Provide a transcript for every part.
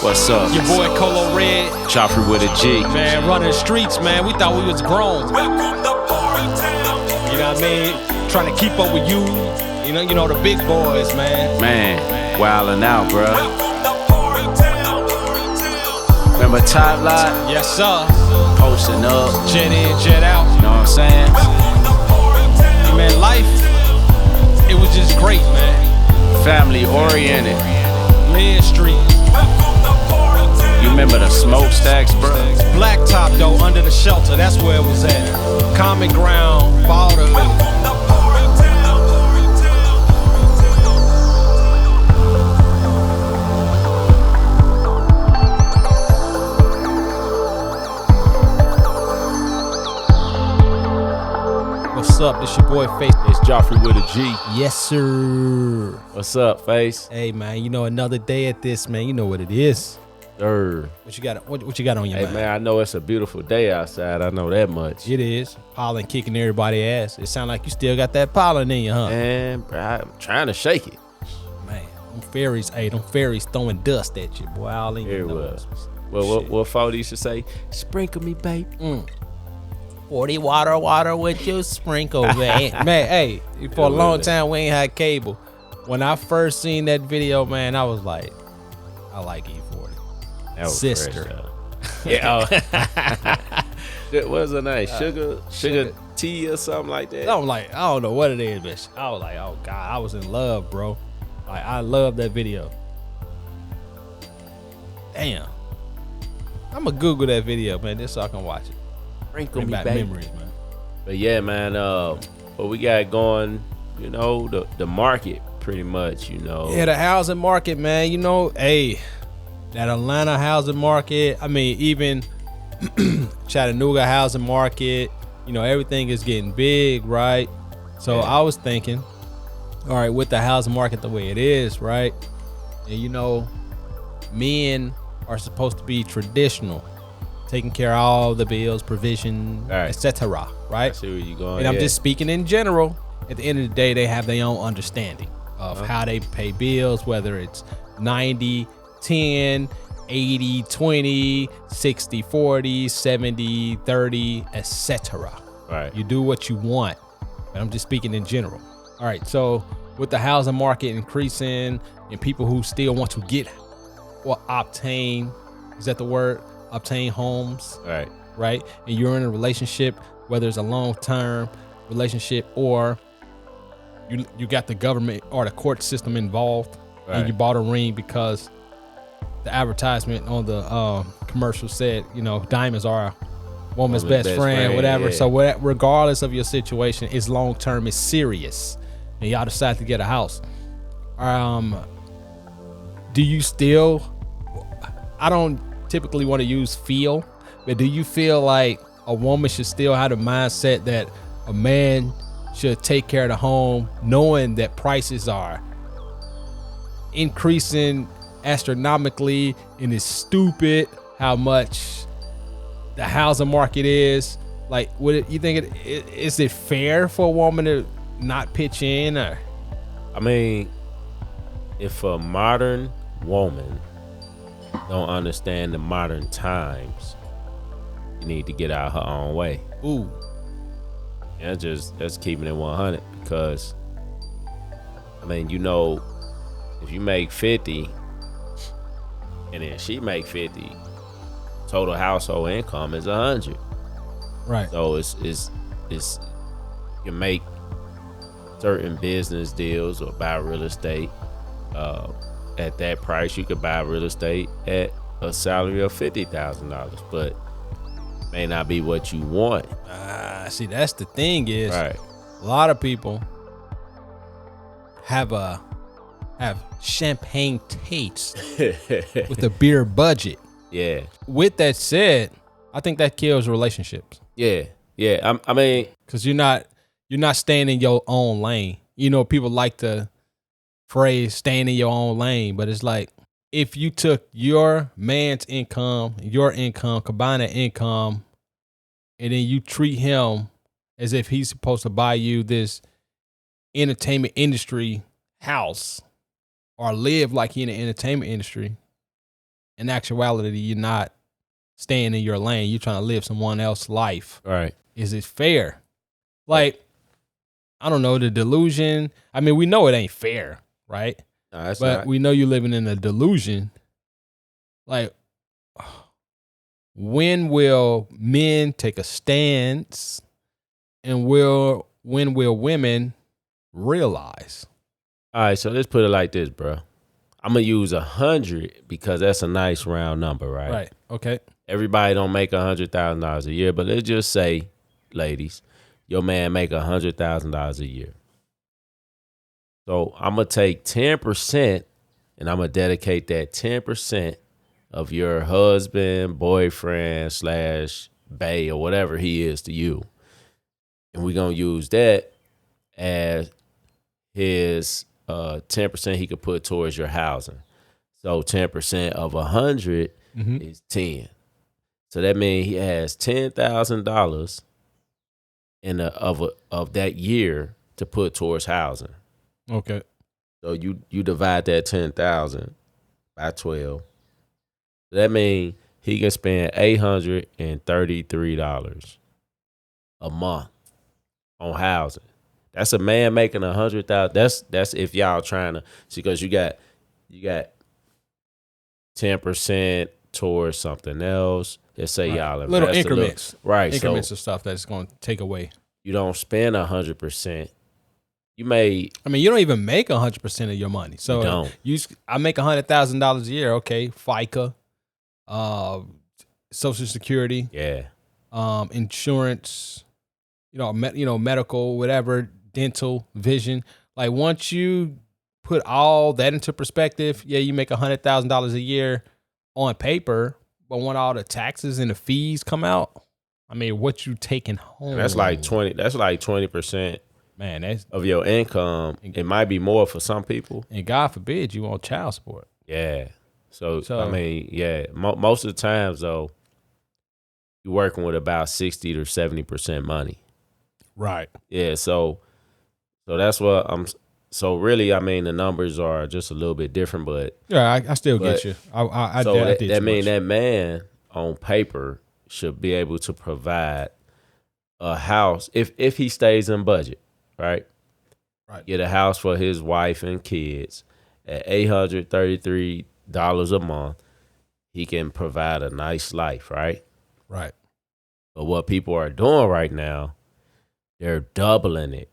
What's up? Your boy Colo Red. Joffrey with a G. Man, running the streets, man. We thought we was grown. You know what I mean? Trying to keep up with you. You know the big boys, man. Man, wildin' out, bro. Remember Top Lot? Yes, sir. Posting up. Jet in, jet out. You know what I'm saying? Hey, man, life, it was just great, man. Family oriented. Lynn Street. You remember the smokestacks, bro? Blacktop, though, under the shelter. That's where it was at. Common ground, border. What's up? This your boy Face. It's Joffrey with a G. Yes, sir. What's up, Face? Hey, man, you know, another day at this, man. You know what it is. Sir. What you got? What you got on your mind? Hey, man, I know it's a beautiful day outside. I know that much. It is. Pollen kicking everybody's ass. It sound like you still got that pollen in you, huh? Man, bro, I'm trying to shake it. Man, them fairies throwing dust at you, boy. All in Here your it nose. was. Well, what Fody used to say? Sprinkle me, babe. 40 water with your sprinkle, man. Man, hey, for a long time we ain't had cable. When I first seen that video, man, I was like, I like E40. That was Sister. Fresh, yeah. What was her name? Sugar tea or something like that? I'm like, I don't know what it is, but I was like, oh God, I was in love, bro. Like, I love that video. Damn. I'm gonna Google that video, man, just so I can watch it. Sprinkle Bring me, back babe. memories, man. But yeah, man, what we got going, you know, the market pretty much, you know. Yeah, the housing market, man. You know, hey, that Atlanta housing market. I mean, even Chattanooga housing market. You know, everything is getting big, right? So I was thinking, all right, with the housing market the way it is, right? And you know, men are supposed to be traditional, taking care of all the bills, provision, etc. Right? I see where you going. And I'm just speaking in general. At the end of the day, they have their own understanding of how they pay bills, whether it's 90, 10, 80, 20, 60, 40, 70, 30, etc. Right. You do what you want. But I'm just speaking in general. All right. So with the housing market increasing and people who still want to get or obtain, is that the word? Obtain homes. Right. Right. And you're in a relationship, whether it's a long-term relationship or you got the government or the court system involved, and you bought a ring because the advertisement on the commercial said, you know, diamonds are a woman's best friend, whatever. Yeah. So regardless of your situation, it's long-term, it's serious, and y'all decide to get a house. Do you still, I don't typically want to use feel, but do you feel like a woman should still have the mindset that a man should take care of the home, knowing that prices are increasing astronomically, and it's stupid how much the housing market is? Like, you think is it fair for a woman to not pitch in? Or I mean, if a modern woman don't understand the modern times, you need to get out her own way. Ooh. And that's keeping it 100, because I mean, you know, if you make 50 and then she make 50, total household income is 100. Right. So it's you make certain business deals or buy real estate at that price. You could buy real estate at a salary of $50,000, but may not be what you want. See, that's the thing is, right, a lot of people have champagne taste with a beer budget. Yeah. With that said, I think that kills relationships. Yeah. I mean, because you're not staying in your own lane. You know, people like the phrase "staying in your own lane," but it's like, if you took your man's income, your income, combine that income, and then you treat him as if he's supposed to buy you this entertainment industry house or live like he in the entertainment industry, in actuality, you're not staying in your lane. You're trying to live someone else's life. Right. Is it fair? Like, I don't know, the delusion. I mean, we know it ain't fair, right? No, that's but not. we know you're living in a delusion. Like, when will men take a stance, and when will women realize? All right, so let's put it like this, bro. I'm gonna use 100 because that's a nice round number, right? Right. Okay. Everybody don't make $100,000 a year, but let's just say, ladies, your man make $100,000 a year. So I'm gonna take 10%, and I'm gonna dedicate that 10% of your husband, boyfriend / bae or whatever he is to you, and we're gonna use that as his 10% he could put towards your housing. So 10% of 100 is 10. So that means he has $10,000 of that year to put towards housing. Okay. So you divide that 10,000 by 12. That means he can spend $833 a month on housing. That's a man making $100,000. That's if y'all trying to see, because you got 10% towards something else. Let's say y'all invest little increments, right? Increments So of stuff that's going to take away. you don't spend 100%. You may. I mean, you don't even make 100% of your money. So You don't. I make $100,000 a year. Okay, FICA, Social Security, Yeah. Insurance, medical, whatever, dental, vision. Like, once you put all that into perspective, yeah, you make $100,000 a year on paper, but when all the taxes and the fees come out, I mean, what you taking home? And that's like 20. That's like 20%. Man, that's of your income. It might be more for some people. And God forbid you want child support. Yeah. So I mean, yeah. Most of the times though, you're working with about 60 to 70% money. Right. Yeah. So that's what I'm. So really, I mean, the numbers are just a little bit different, but yeah, I still get you. I did that mean that man on paper should be able to provide a house if he stays in budget. Right. Get a house for his wife and kids at $833 a month. He can provide a nice life, right? Right. But what people are doing right now, they're doubling it.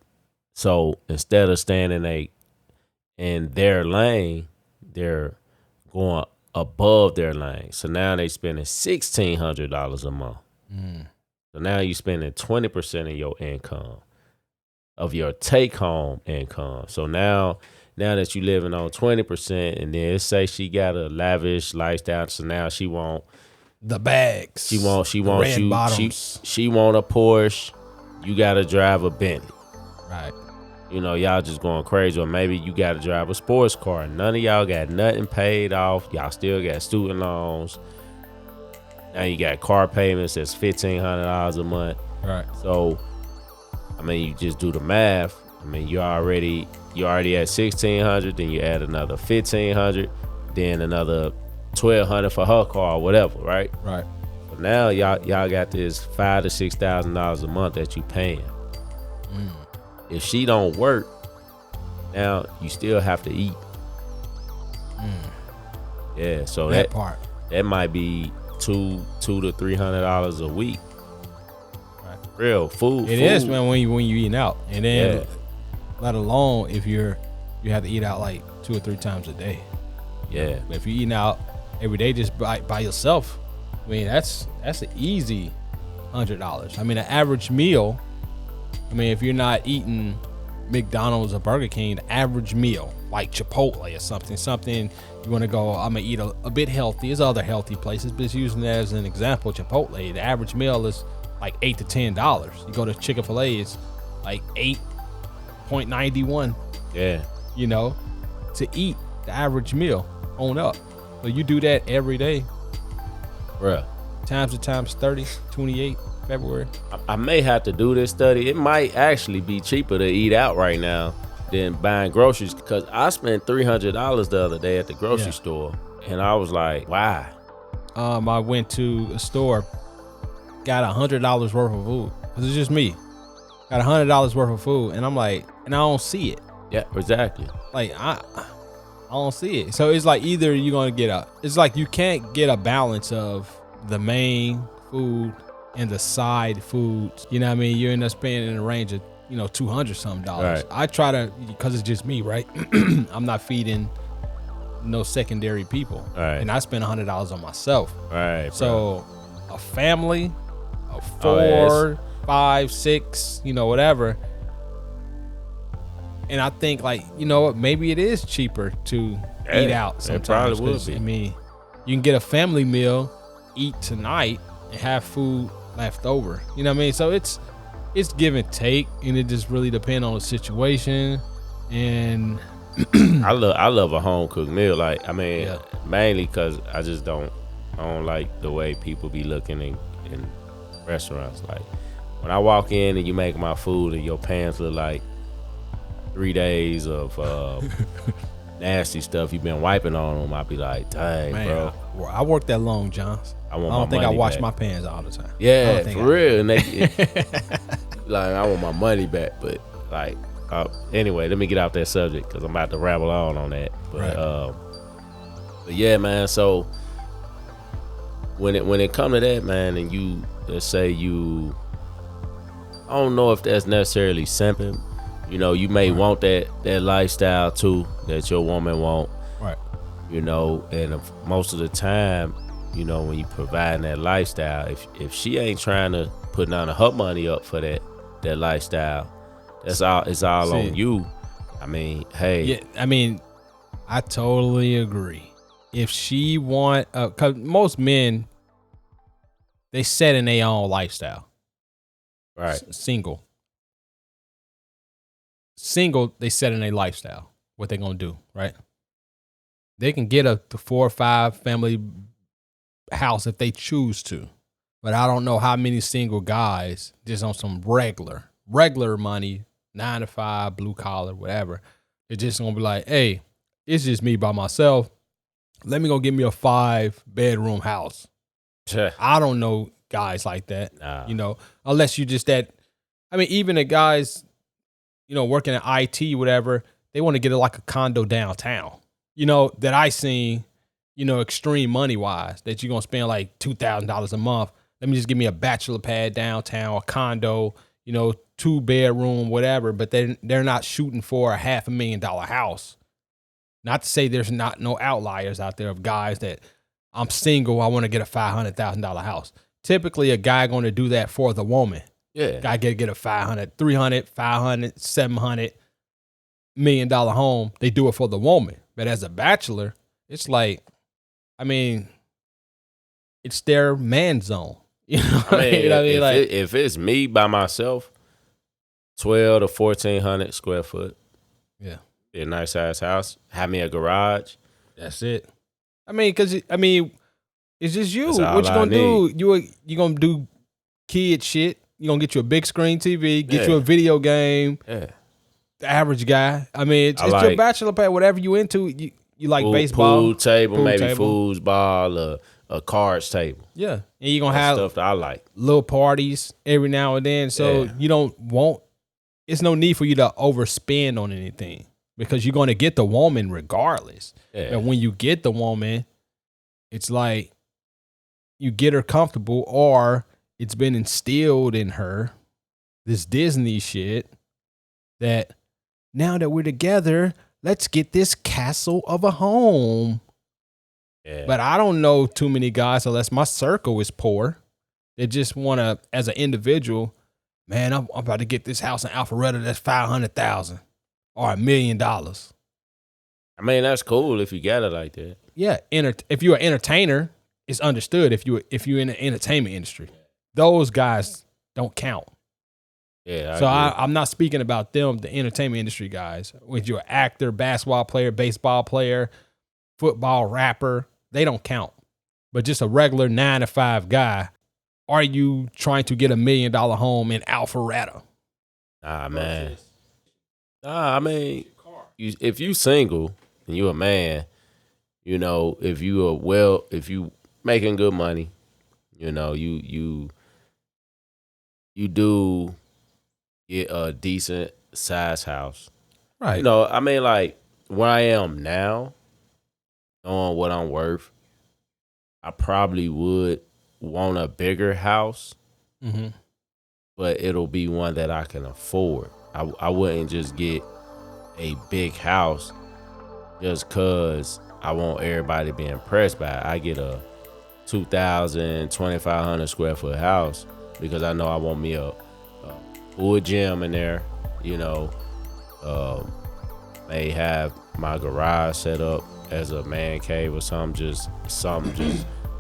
So instead of standing in their lane, they're going above their lane. So now they spending $1,600 a month. So now you're spending 20% of your income, of your take-home income. So now that you living on 20%, and then say she got a lavish lifestyle, so now she want the bags. She want red you. Bottoms. She want a Porsche. You gotta drive a Bentley. Right. Y'all just going crazy. Or maybe you gotta drive a sports car. None of y'all got nothing paid off. Y'all still got student loans. Now you got car payments that's $1,500 a month. Right. So I mean, you just do the math. I mean, you already at $1,600, then you add another $1,500, then another $1,200 for her car or whatever, right? Right. So now y'all got this $5,000 to $6,000 a month that you paying. If she don't work, now you still have to eat. Yeah, so that part that might be $200 to $300 a week. Real food. It is, man, when you eating out, and then let alone if you have to eat out like 2 or 3 times a day. Yeah. But if you're eating out every day just by yourself, I mean that's an easy $100. I mean, an average meal. I mean, if you're not eating McDonald's or Burger King, the average meal like Chipotle or something you want to go, I'm gonna eat a bit healthy. There's other healthy places, but just using that as an example, Chipotle, the average meal is like $8 to $10. You go to Chick-fil-A, it's like $8.91. Yeah. To eat the average meal on up. So you do that every day. Bruh. Times 30, 28 February. I may have to do this study. It might actually be cheaper to eat out right now than buying groceries, because I spent $300 the other day at the grocery store, and I was like, why? I went to a store, got $100 worth of food. Cause it's just me. Got $100 worth of food, and I'm like, and I don't see it. Yeah, exactly. Like I don't see it. So it's like either you're gonna get it's like you can't get a balance of the main food and the side foods. You know what I mean? You end up spending in a range of, $200 something. Right. I try to, because it's just me, right? I'm not feeding no secondary people. Right. And I spend $100 on myself. Right. So a family of 4, 5, 6, whatever. And I think, like, you know what, maybe it is cheaper to eat out sometimes. It probably would be. I mean, you can get a family meal, eat tonight, and have food left over. You know what I mean? So it's give and take, and it just really depends on the situation. And I love a home cooked meal. Like, I mean, mainly because I don't like the way people be looking in restaurants. Like, when I walk in and you make my food and your pans look like 3 days of nasty stuff you've been wiping on them, I'll be like, dang, man, bro. I work that long, Johns. I don't think I wash my pans all the time. Yeah, for real. And like, I want my money back. But like, anyway, let me get out that subject because I'm about to ramble on that. But but yeah, man. So when it come to that, man, and you, let's say you, I don't know if that's necessarily simping. You may want that lifestyle too that your woman want. Right. And most of the time, when you providing that lifestyle, if she ain't trying to put none of her money up for that lifestyle, it's all on you. I mean, hey. Yeah, I mean, I totally agree. If she want, cause most men, they set in their own lifestyle. Right. Single, they set in their lifestyle, what they're going to do, right? They can get a 4 or 5 family house if they choose to. But I don't know how many single guys just on some regular money, 9 to 5, blue collar, whatever. They're just going to be like, hey, it's just me by myself. Let me go get me a 5-bedroom house. I don't know guys like that, unless you just that. I mean, even the guys, working at IT, whatever, they want to get like a condo downtown, that I seen, extreme money wise, that you're going to spend like $2,000 a month. Let me just give me a bachelor pad downtown, a condo, 2-bedroom, whatever. But they're not shooting for a $500,000 house. Not to say there's not no outliers out there of guys that I'm single, I want to get a $500,000 house. Typically a guy going to do that for the woman. Yeah. Guy get a $500, $300, $500, $700 million home. They do it for the woman. But as a bachelor, it's like, I mean, it's their man zone. If it's me by myself, 12 to 1,400 square foot. Yeah. Be a nice ass house. Have me a garage. That's it. I mean, it's just you. What you gonna do? You gonna do kid shit. You gonna get you a big screen TV, get you a video game. Yeah. The average guy. I mean, it's your bachelor pad, whatever you into. You like baseball, pool table, foosball, a cards table. Yeah, and you gonna have stuff that I like. Little parties every now and then. So you don't want. It's no need for you to overspend on anything because you're gonna get the woman regardless. Yeah. And when you get the woman, it's like you get her comfortable, or it's been instilled in her this Disney shit that now that we're together, let's get this castle of a home. Yeah. But I don't know too many guys, unless my circle is poor, that just want to, as an individual, man, I'm about to get this house in Alpharetta that's $500,000 or $1 million. I mean, that's cool if you got it like that. Yeah, if you're an entertainer, it's understood. If you're in the entertainment industry, those guys don't count. Yeah. So I'm not speaking about them, the entertainment industry guys. When you're an actor, basketball player, baseball player, football rapper, they don't count. But just a regular 9 to 5 guy, are you trying to get $1 million home in Alpharetta? Nah, man. Nah, I mean, if you single and you a man, if you making good money, you do get a decent size house. Right. I mean, like where I am now, knowing what I'm worth, I probably would want a bigger house, Mm-hmm. but it'll be one that I can afford. I wouldn't just get a big house just cause I want everybody to be impressed by it. I get a 2,000, 2,500 square foot house because I know I want me a full gym in there. May have my garage set up as a man cave or something just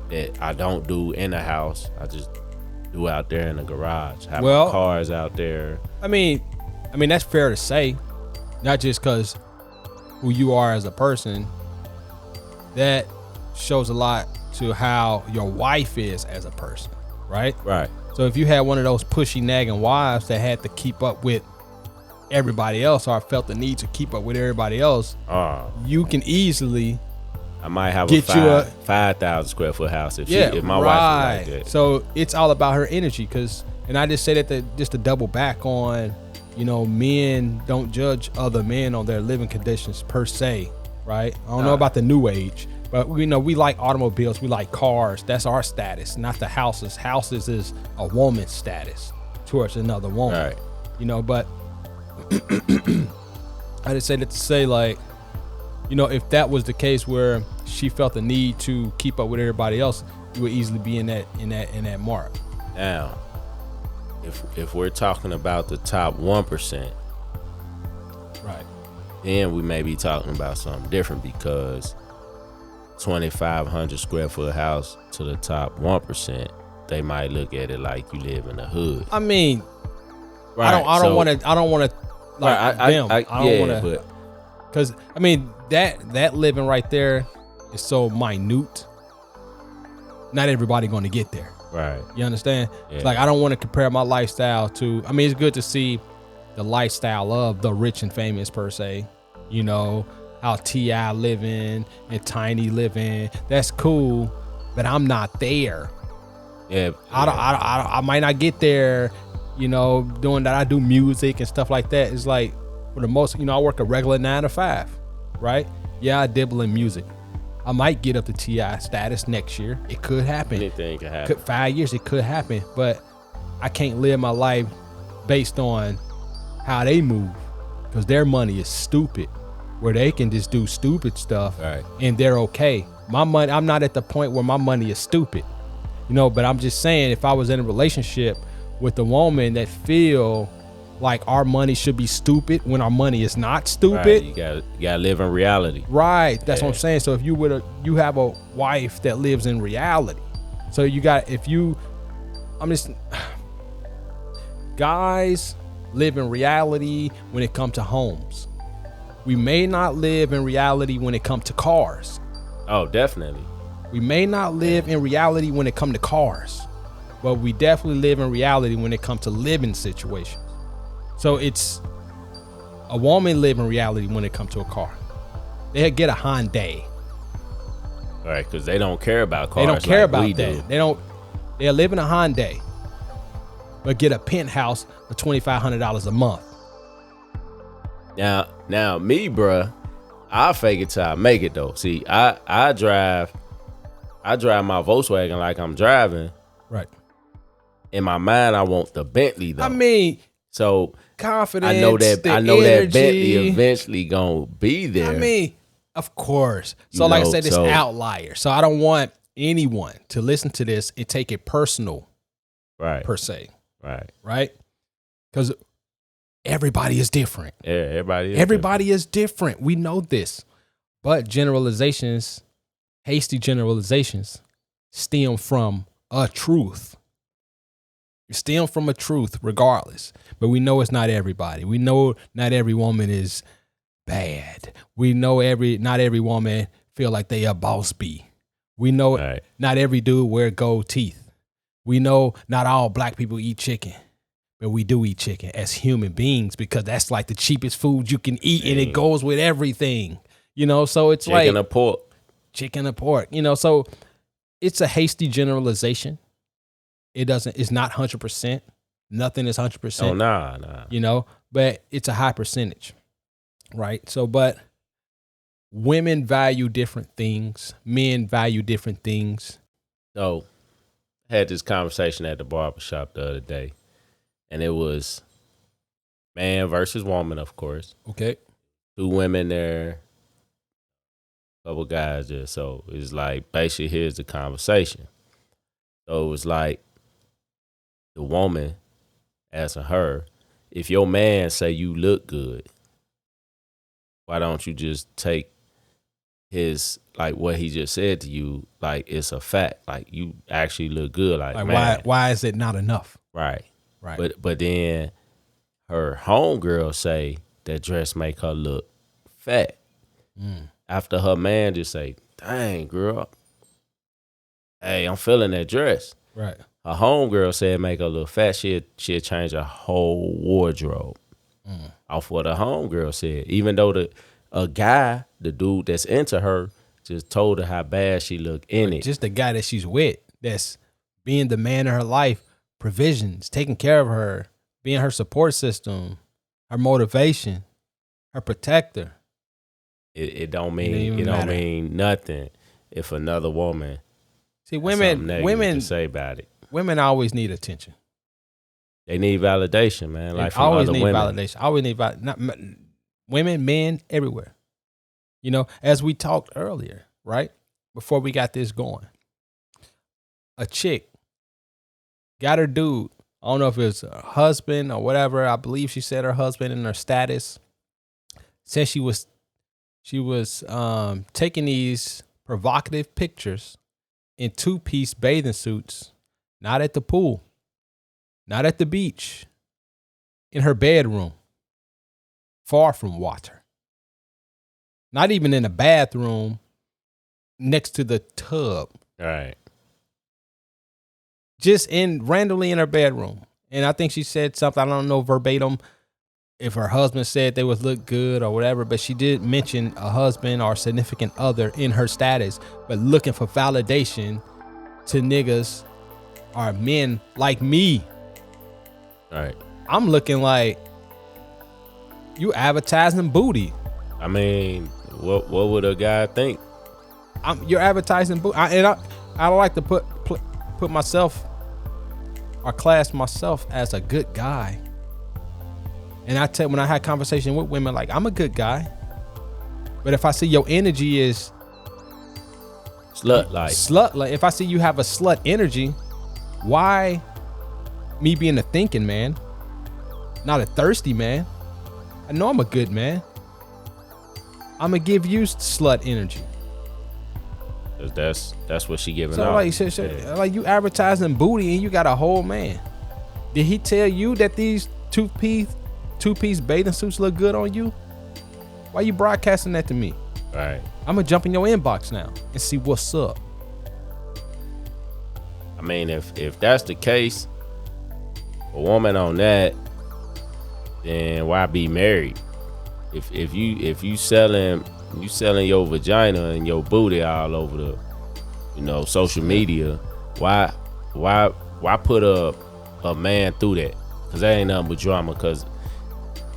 that I don't do in the house. I just do out there in the garage. Have my cars out there. I mean that's fair to say, not just because who you are as a person. That shows a lot to how your wife is as a person, right? Right. So if you had one of those pushy, nagging wives that had to keep up with everybody else, or felt the need to keep up with everybody else, you can easily. I might have a 5,000 square foot house if my wife is like that. So it's all about her energy, and I just say that just to double back on, men don't judge other men on their living conditions per se, right? I don't know about the new age, but we like automobiles, we like cars. That's our status, not the houses. Houses is a woman's status towards another woman, right? But I just say that to say, like, if that was the case where she felt the need to keep up with everybody else, you would easily be in that mark. Now, if we're talking about the top 1%, right, then we may be talking about something different, because 2,500 square foot house to the top 1%, they might look at it like you live in the hood. I mean, right, I don't want to like them. I don't want to, because I mean that living right there is so minute. Not everybody going to get there. Right. You understand? Yeah. It's like, I don't want to compare my lifestyle to. I mean, it's good to see the lifestyle of the rich and famous per se. How T.I. living and Tiny living. That's cool, but I'm not there. Yeah. I might not get there. Doing that, I do music and stuff like that. It's like, for the most, I work a regular 9 to 5, right? Yeah, I dibble in music. I might get up to T.I. status next year. It could happen. Anything can happen. 5 years, it could happen. But I can't live my life based on how they move, because their money is stupid, where they can just do stupid stuff, right, and they're okay. My money, I'm not at the point where my money is stupid, but I'm just saying, if I was in a relationship with a woman that feel like our money should be stupid when our money is not stupid. Right, you gotta live in reality. Right. That's what I'm saying. So if you have a wife that lives in reality. So guys live in reality when it comes to homes. We may not live in reality when it comes to cars. Oh, definitely. We may not live in reality when it comes to cars, but we definitely live in reality when it comes to living situations. So it's a woman live in reality when it comes to a car. They get a Hyundai. All right, because they don't care about cars. They don't care about we that. do. They're living a Hyundai, but get a penthouse for $2,500 a month. Now, me, bruh, I'll fake it till I make it though. See, I drive my Volkswagen like I'm driving. Right. In my mind, I want the Bentley though. I mean, so confidence. I know that energy. Bentley eventually gonna be there. I mean, of course. So like I said, it's outlier. So I don't want anyone to listen to this and take it personal. Right. Per se. Right. Right. Because everybody is different. Yeah, everybody is different. We know this. But hasty generalizations stem from a truth. You stem from a truth regardless. But we know it's not everybody. We know not every woman is bad. We know not every woman feel like they a boss bee. We know not every dude wear gold teeth. We know not all black people eat chicken. but we do eat chicken as human beings because that's like the cheapest food you can eat, and it goes with everything. So it's chicken like or pork. Chicken or pork. So it's a hasty generalization. It's not 100%. Nothing is 100%. Oh, nah. But it's a high percentage, right? So, but women value different things. Men value different things. So, I had this conversation at the barbershop the other day, and it was man versus woman, of course. Okay. 2 women there, couple guys there. So, it's like, basically, here's the conversation. So, it was like the woman asking her, if your man say you look good, why don't you just take his, like, what he just said to you, like, it's a fact, like, you actually look good, like man. Why is it not enough? Right. But then her homegirl say that dress make her look fat. After her man just say, dang, girl, hey, I'm feeling that dress. Right. Her homegirl said make her look fat. She'd change her whole wardrobe off what her homegirl said. Even though a guy, the dude that's into her, just told her how bad she looked in it. Just the guy that she's with, that's being the man in her life, provisions, taking care of her, being her support system, her motivation, her protector. It don't mean nothing if another woman. See, women to say about it. Women always need attention. They need validation, man. Like from always other need women. validation. Always need women, men, everywhere. As we talked earlier, right? Before we got this going. A chick got her dude. I don't know if it's her husband or whatever. I believe she said her husband in her status. Said she was taking these provocative pictures in 2-piece bathing suits, not at the pool, not at the beach, in her bedroom, far from water. Not even in a bathroom next to the tub. All right. Just randomly in her bedroom. And I think she said something, I don't know verbatim if her husband said they would look good or whatever, but she did mention a husband or significant other in her status, but looking for validation to niggas or men like me. All right. I'm looking like you advertising booty. I mean, what would a guy think? You're advertising booty. I don't like to put myself or class myself as a good guy. And when I had conversation with women, like, I'm a good guy, but if I see your energy is slut-like, if I see you have a slut energy, why me being a thinking man, not a thirsty man? I know I'm a good man. I'm gonna give you slut energy. That's what she giving so out. Like you advertising booty and you got a whole man. Did he tell you that these two-piece bathing suits look good on you? Why you broadcasting that to me? Right. I'm gonna jump in your inbox now and see what's up. I mean, if that's the case, a woman on that, then why be married? If you selling your vagina and your booty all over the social media, why put a man through that? Cause that ain't nothing but drama. Cause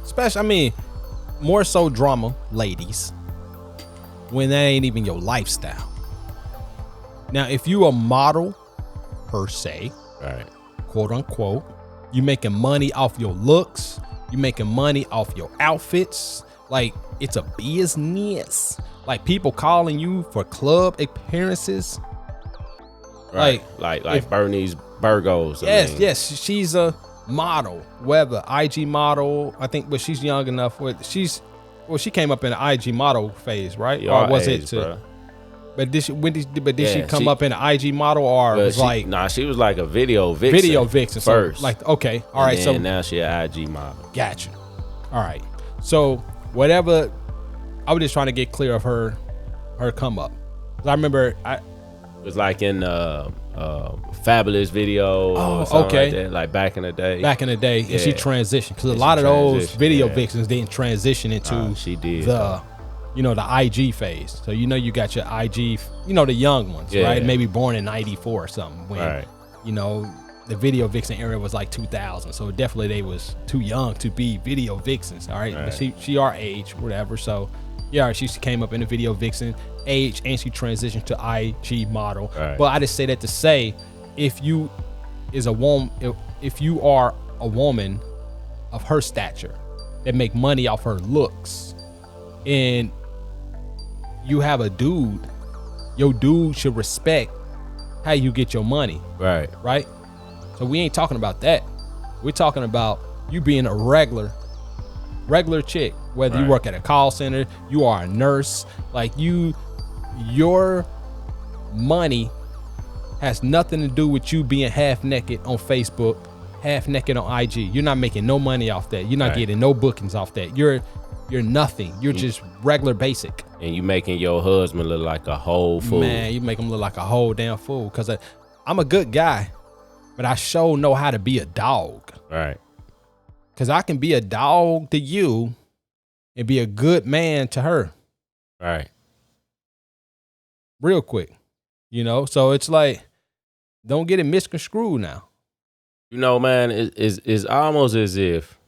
especially, more so drama, ladies, when that ain't even your lifestyle. Now, if you a model per se, right, quote unquote, you making money off your looks, you making money off your outfits, like it's a business. Like people calling you for club appearances. Right. Like Bernice Burgos. Yes, she's a model, whether IG model, I think, but she's young enough where she came up in the IG model phase, right? Your or was age, it to, bro. But did she come up in the IG model, or was she was like a video vixen. Video vixen first. So, like, okay, all right. So now she an IG model. Got you. All right. So whatever, I was just trying to get clear of her come up. I remember it was like in Fabulous video Oh, or something okay. like that, like back in the day. Back in the day, and she Yeah. transitioned because a And lot she of those transitioned, video yeah. vixens didn't transition into She did. the IG phase. So you got your IG, the young ones, Yeah. right? Maybe born in '94 or something. When Right. the video vixen era was like 2000. So definitely they was too young to be video vixens. All right, but she our age, whatever. So yeah, she came up in the video vixen age and she transitioned to IG model. Right. But I just say that to say, if you is a woman, if you are a woman of her stature that make money off her looks, and you have a dude, your dude should respect how you get your money, Right. right? So we ain't talking about that. We're talking about you being a regular chick, whether you Right. work at a call center, you are a nurse, like your money has nothing to do with you being half naked on Facebook, half naked on IG. You're not making no money off that. You're not Right. getting no bookings off that. You're nothing. You're just regular basic. And you making your husband look like a whole fool. Man, you make him look like a whole damn fool. Cause I'm a good guy, but I sure know how to be a dog. Right. Cause I can be a dog to you and be a good man to her Right. real quick. So it's like, don't get it misconstrued now. Man, it's almost as if,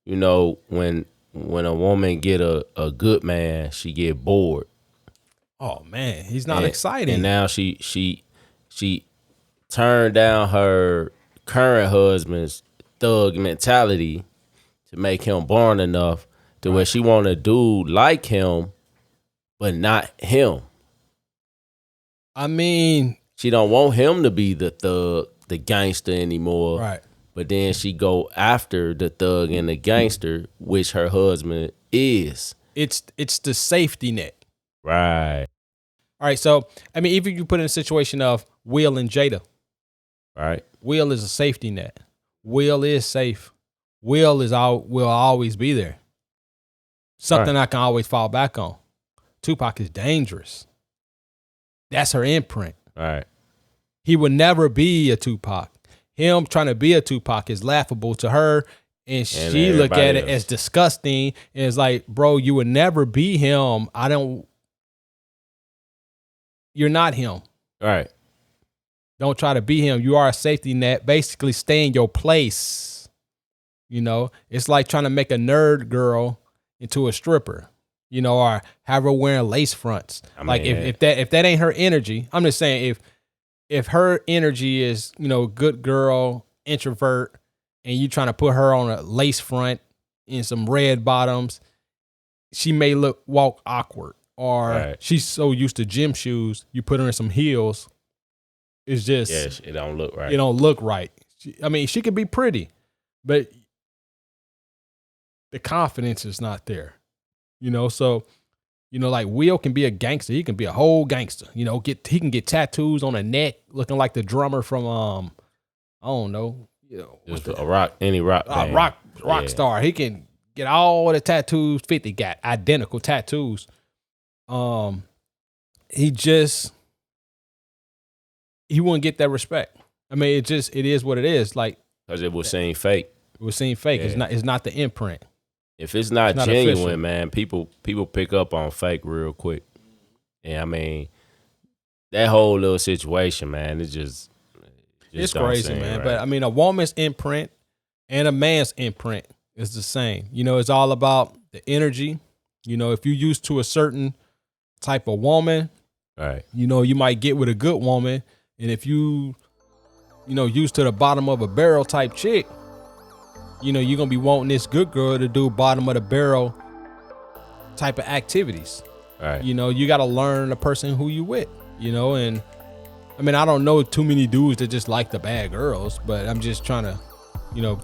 when a woman get a good man, she get bored. Oh man, he's not exciting. And now she turned down her current husband's thug mentality to make him born enough to where she want a dude like him, but not him. I mean, She don't want him to be the thug, the gangster anymore. right. But then she go after the thug and the gangster, which her husband is. It's the safety net. Right. All right. So, I mean, even if you put in a situation of Will and Jada, Right. Will is a safety net. Will is safe. Will always be there. Something I can always fall back on. Tupac is dangerous. That's her imprint. Right. He would never be a Tupac. Him trying to be a Tupac is laughable to her, and she look at it as disgusting. And it's like, bro, you would never be him. You're not him. Right. Don't try to be him. You are a safety net. Basically, stay in your place. It's like trying to make a nerd girl into a stripper, or have her wearing lace fronts. If that ain't her energy, I'm just saying if her energy is, good girl, introvert, and you trying to put her on a lace front in some red bottoms, she may walk awkward. Or she's so used to gym shoes, you put her in some heels. It's just, it don't look right. It don't look right. She could be pretty, but the confidence is not there. So, like Will can be a gangster. He can be a whole gangster. He can get tattoos on the neck, looking like the drummer from I don't know, Just any rock band. rock star. He can get all the tattoos 50 got, identical tattoos. He wouldn't get that respect. It is what it is. Like, because it was seem fake. It was seen fake. Yeah. It's not the imprint. If it's not official. genuine, man, people pick up on fake real quick. And that whole little situation, man, it's don't crazy, seem man. right. But a woman's imprint and a man's imprint is the same. It's all about the energy. If you're used to a certain type of woman, right. You might get with a good woman. And if you used to the bottom of a barrel type chick, you're going to be wanting this good girl to do bottom of the barrel type of activities. Right. You got to learn the person who you with, and I don't know too many dudes that just like the bad girls, but I'm just trying to,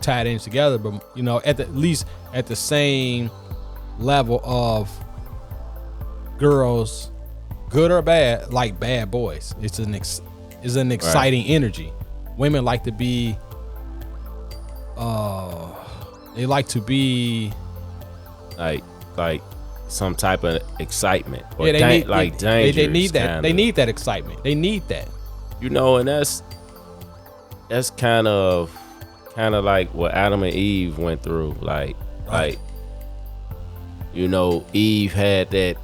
tie things together. But, at least at the same level of girls, good or bad, like bad boys. It's an exciting energy. Women like to be, like some type of excitement. Or they need dangerous. that. Kinda. They need that excitement. They need that. You know, and that's kind of like what Adam and Eve went through. Like you know, Eve had that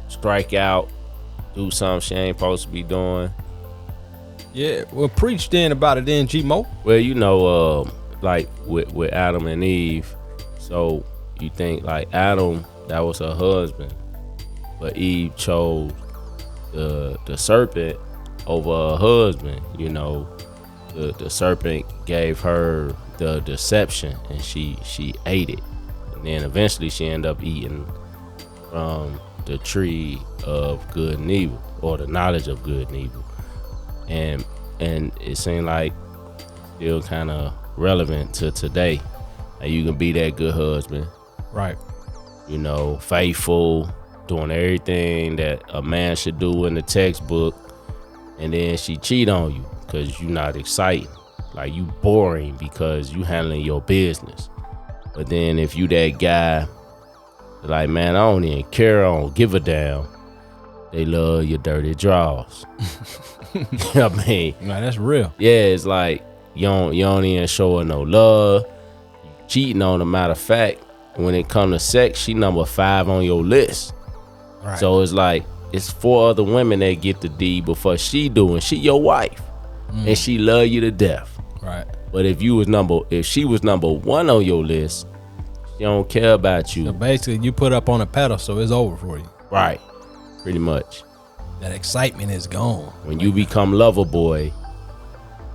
strike out, do something she ain't supposed to be doing. Yeah, well, preach then about it then, G-Mo. Well, you know, like with Adam and Eve, so you think like Adam, that was her husband, but Eve chose the serpent over her husband. You know, the serpent gave her the deception, and she ate it, and then eventually she ended up eating from the tree of good and evil, or the knowledge of good and evil. And it seemed like still kind of relevant to today. Like you can be that good husband, right? You know, faithful, doing everything that a man should do in the textbook, and then she cheat on you because you're not exciting. Like you boring because you handling your business. But then if you that guy, like, man, I don't even care, I don't give a damn, they love your dirty draws. You know what I mean? Man, that's real. Yeah, it's like you don't even show her no love. You cheating on her. Matter of fact, when it come to sex, she number 5 on your list. Right. So it's like it's 4 other women that get the D before she do, and she your wife, and she love you to death. Right. But if she was number 1 on your list, she don't care about you. So basically, you put up on a pedestal, it's over for you. Right. Pretty much. That excitement is gone. When you become lover boy,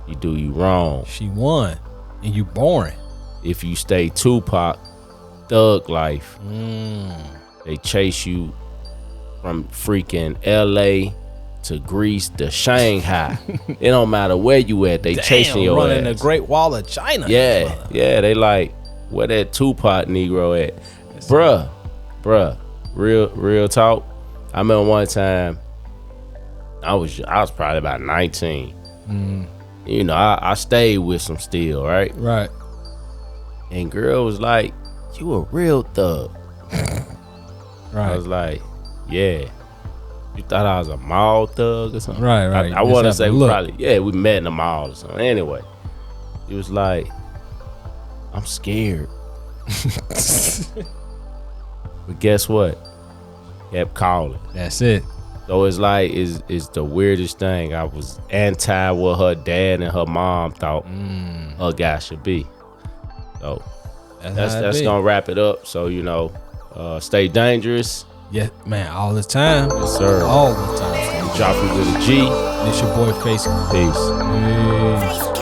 he do you wrong. She won, and you boring. If you stay Tupac, thug life, they chase you from freaking LA to Greece to Shanghai. It don't matter where you at, they chasing your running ass. the Great Wall of China. Yeah, they like, where that Tupac Negro at? Bruh, real talk. I remember one time, I was probably about 19. You know, I stayed with some still, right? Right. And girl was like, you a real thug. Right. I was like, yeah. You thought I was a mall thug or something? Right. I want to say we met in the mall or something. Anyway, he was like, I'm scared. But guess what? Kept calling. That's it. So it's like, it's the weirdest thing. I was anti what her dad and her mom thought her guy should be. So that's gonna wrap it up. So, you know, stay dangerous. Yeah, man, all the time. Yes, sir. All the time. Drop it with a G. It's your boy Face. Peace. Peace.